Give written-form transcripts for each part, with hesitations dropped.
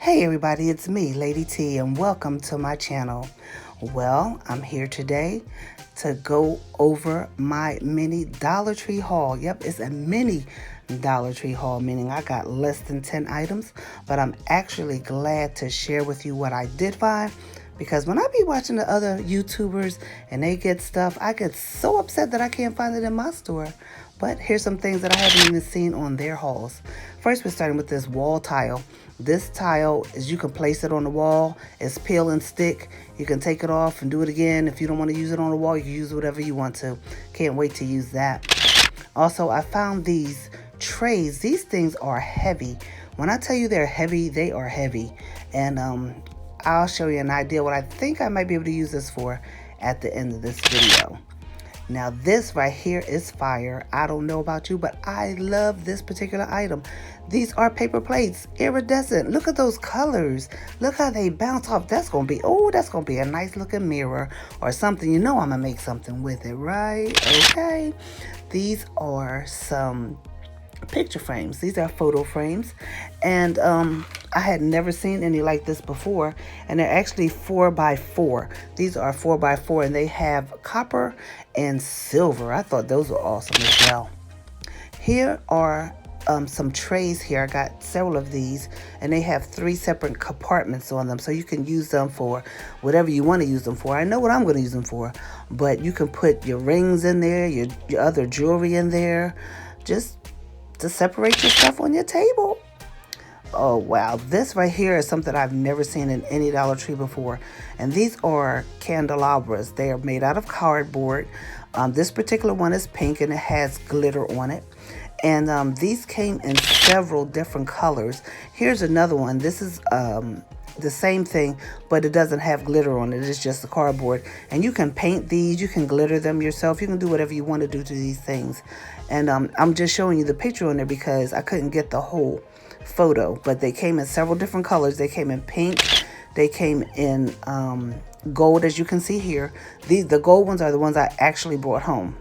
Hey everybody, it's me, Lady T, and welcome to my channel. Well, I'm here today to go over my mini Dollar Tree haul. Yep, it's a mini Dollar Tree haul, meaning I got less than 10 items, but I'm actually glad to share with you what I did find, because when I be watching the other YouTubers and they get stuff, I get so upset that I can't find it in my store. But here's some things that I haven't even seen on their hauls. First, we're starting with this wall tile. This tile is, you can place it on the wall. It's peel and stick. You can take it off and do it again. If you don't want to use it on the wall, you can use whatever you want to. Can't wait to use that. Also, I found these trays. These things are heavy. When I tell you they're heavy, they are heavy. And I'll show you an idea what I think I might be able to use this for at the end of this video. Now this right here is fire. I don't know about you, but I love this particular item. These are paper plates, iridescent. Look at those colors. Look how they bounce off. That's gonna be a nice looking mirror or something. You know I'm gonna make something with it, right? Okay. These are some picture frames. These are photo frames, and I had never seen any like this before, and they're actually 4x4. These are 4x4, and they have copper and silver. I thought those were awesome as well. Here are some trays here. I got several of these, and they have 3 separate compartments on them, so you can use them for whatever you want to use them for. I know what I'm going to use them for, but you can put your rings in there, your other jewelry in there, just to separate your stuff on your table. Oh wow, this right here is something I've never seen in any Dollar Tree before, and these are candelabras. They are made out of cardboard. This particular one is pink and it has glitter on it, and these came in several different colors. Here's another one. This is the same thing, but it doesn't have glitter on it. It's just the cardboard, and you can paint these, you can glitter them yourself, you can do whatever you want to do to these things. And I'm just showing you the picture on there because I couldn't get the whole photo, but they came in several different colors. They came in pink, they came in gold, as you can see here. The gold ones are the ones I actually brought home.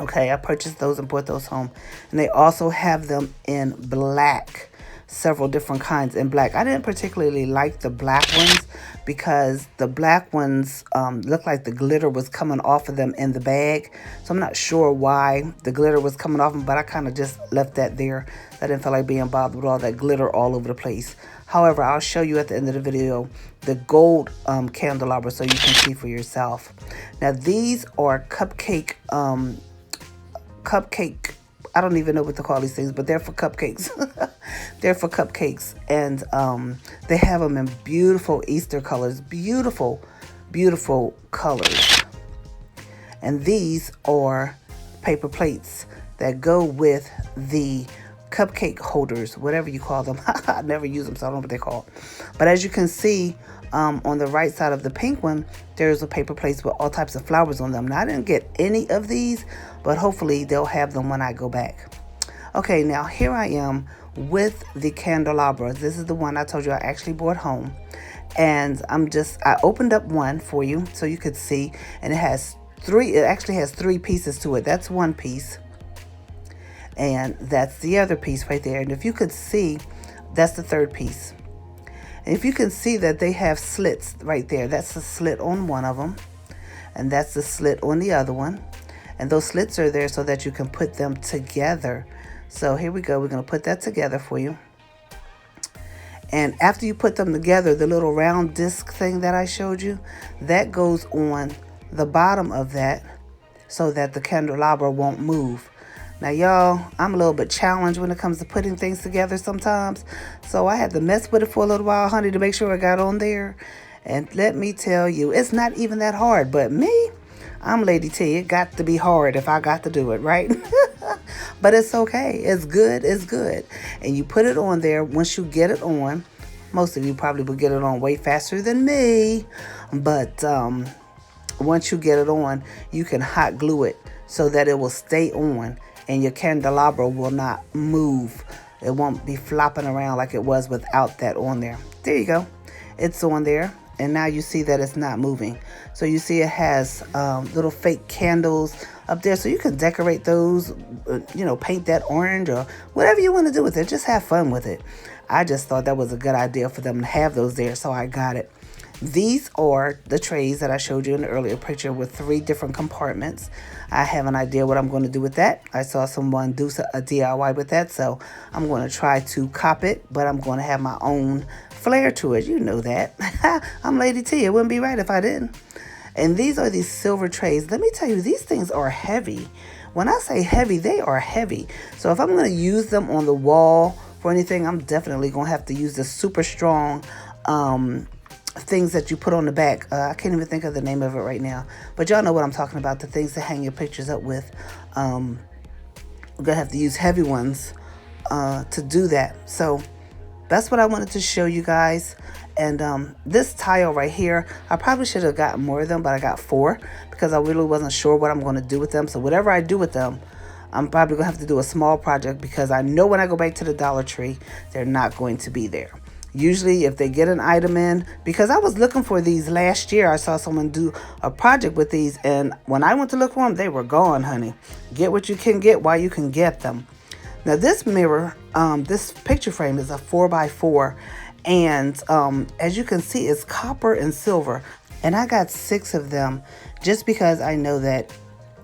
Okay, I purchased those and brought those home. And they also have them in black, several different kinds in black. I didn't particularly like the black ones because the black ones looked like the glitter was coming off of them in the bag. So I'm not sure why the glitter was coming off them, but I kind of just left that there. I didn't feel like being bothered with all that glitter all over the place. However, I'll show you at the end of the video the gold candelabra so you can see for yourself. Now these are cupcake, I don't even know what to call these things, but they're for cupcakes. They're for cupcakes, and they have them in beautiful Easter colors. Beautiful, beautiful colors. And these are paper plates that go with the cupcake holders, whatever you call them. I never use them, so I don't know what they're called. But as you can see, on the right side of the pink one, there's a paper plates with all types of flowers on them. Now, I didn't get any of these, but hopefully they'll have them when I go back. Okay, now here I am with the candelabra. This is the one I told you I actually brought home. And I opened up one for you so you could see, and it actually has 3 pieces to it. That's one piece, and that's the other piece right there. And if you could see, that's the 3rd piece. And if you can see that they have slits right there, that's the slit on one of them, and that's the slit on the other one. And those slits are there so that you can put them together. So here we go. We're going to put that together for you. And after you put them together, the little round disc thing that I showed you, that goes on the bottom of that so that the candelabra won't move. Now, y'all, I'm a little bit challenged when it comes to putting things together sometimes. So I had to mess with it for a little while, honey, to make sure it got on there. And let me tell you, it's not even that hard. But me, I'm Lady T. It got to be hard if I got to do it, right? But it's okay. It's good. It's good. And you put it on there. Once you get it on, most of you probably will get it on way faster than me. But once you get it on, you can hot glue it so that it will stay on. And your candelabra will not move. It won't be flopping around like it was without that on there. There you go. It's on there. And now you see that it's not moving. So you see it has little fake candles up there. So you can decorate those, paint that orange or whatever you want to do with it. Just have fun with it. I just thought that was a good idea for them to have those there, so I got it. These are the trays that I showed you in the earlier picture with 3 different compartments. I have an idea what I'm going to do with that. I saw someone do a DIY with that, so I'm going to try to copy it, but I'm going to have my own flair to it. You know that. I'm Lady T. It wouldn't be right if I didn't. And these are these silver trays. Let me tell you, these things are heavy. When I say heavy, they are heavy. So if I'm going to use them on the wall for anything, I'm definitely going to have to use the super strong things that you put on the back. I can't even think of the name of it right now, but y'all know what I'm talking about, the things to hang your pictures up with. We're gonna have to use heavy ones to do that. So that's what I wanted to show you guys. And this tile right here, I probably should have gotten more of them, but I got 4 because I really wasn't sure what I'm going to do with them. So whatever I do with them, I'm probably gonna have to do a small project, because I know when I go back to the Dollar Tree, they're not going to be there. Usually if they get an item in, because I was looking for these last year, I saw someone do a project with these, and when I went to look for them, they were gone, honey. Get what you can get while you can get them. Now this mirror, this picture frame is a 4x4, and as you can see, it's copper and silver, and I got 6 of them just because I know that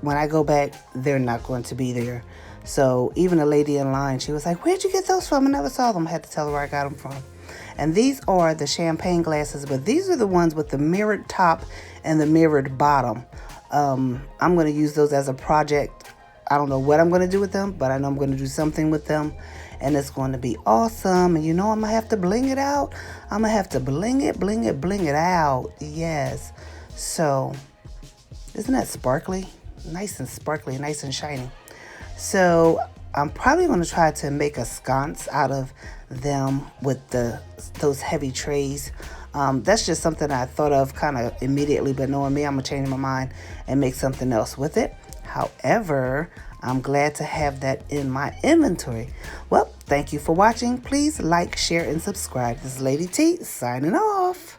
when I go back, they're not going to be there. So even a lady in line, she was like, "Where'd you get those from?" I never saw them. I had to tell her where I got them from. And these are the champagne glasses, but these are the ones with the mirrored top and the mirrored bottom. I'm going to use those as a project. I don't know what I'm going to do with them, but I know I'm going to do something with them, and it's going to be awesome. And you know, I'm going to have to bling it out. I'm going to have to bling it out. Yes. So isn't that sparkly? Nice and sparkly, nice and shiny. So I'm probably going to try to make a sconce out of them with those heavy trays. That's just something I thought of kind of immediately, but knowing me, I'm going to change my mind and make something else with it. However, I'm glad to have that in my inventory. Well, thank you for watching. Please like, share, and subscribe. This is Lady T signing off.